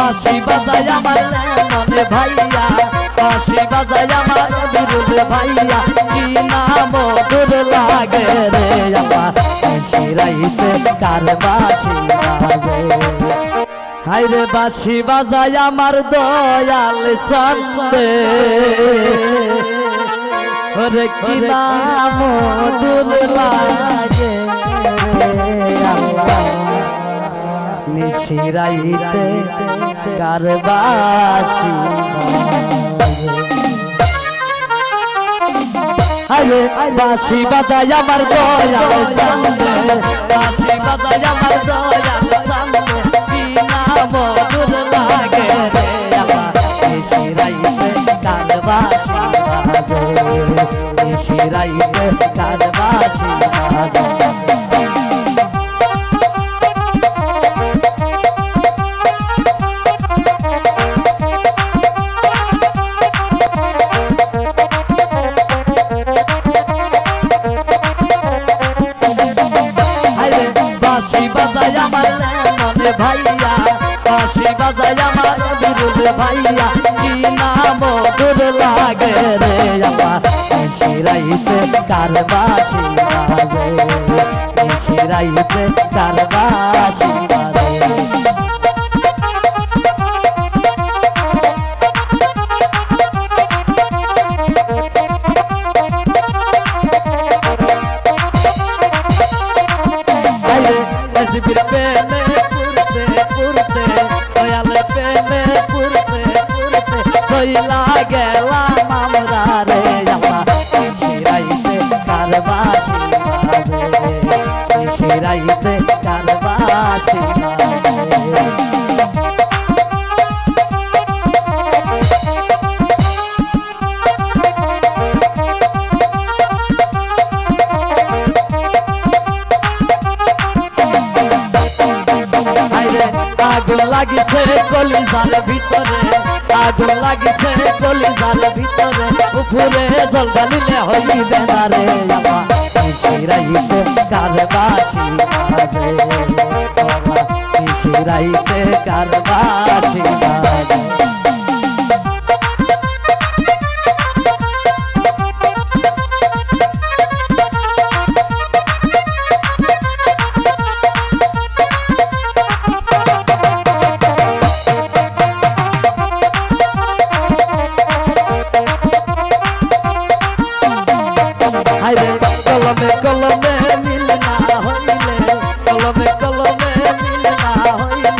বাঁশি বাজায় আমার মনে ভাইয়া, বাঁশি বাজায় আমার বিরুল ভাইয়া, কি না মধুর লাগে রে আমার শিরাইতে কার বাঁশি বাজে। হায়রে বাঁশি বাজায় আমার দয়াল সান্দে, ওরে কি না মধুর লাগে আল্লাহ নিশিরাইতে কার বাঁশি বাজে। বাঁশি বাজায় আমার দয়াল সান্দে, বাঁশি বাজায় আমার দয়াল সান্দে, কি না মধুর লাগে রে আমার নিশিরাইতে কার বাঁশি বাজে, নিশিরাইতে কার বাঁশি বাজে। বাঁশি বাজায় আমার মনে ভাইয়া, বাঁশি বাজায় আমার বিরুল ভাইয়া, কি না মধুর লাগে রে আমার শিরাইতে কার বাঁশি বাজে, শিরাইতে কার বাঁশি বাজে। প্রেমে পুরতে পুরতে দয়াল প্রেমে পুরতে পুরতে সইলা গেলাম আমরা রে আল্লাহ শিরাইতে কার বাঁশি বাজে, শিরাইতে কার বাঁশি বাজে। আগুন লাগিছে কলিজার ভিতরে, আগুন লাগিছে কলিজার ভিতরে, উপরে জল ঢালিলে হইবে না রে আমার শিরাইতে কার বাঁশি বাজে, শিরাইতে কার বাঁশি বাজে। কলমে কলমে মিল না হইলে, কলমে কলমে মিল না হইলে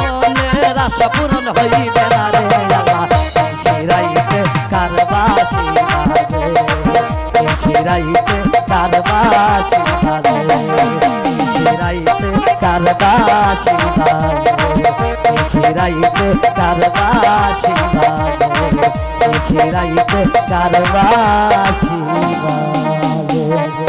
মনের আশা পূরণ হইবে না রে আল্লাহ শিরাইতে কার বাঁশি বাজে, শিরাইতে কার বাঁশি বাজে, শিরাইতে কার বাঁশি বাজে, শিরাইতে কার বাঁশি বাজে, শিরাইতে কার বাঁশি বাজে।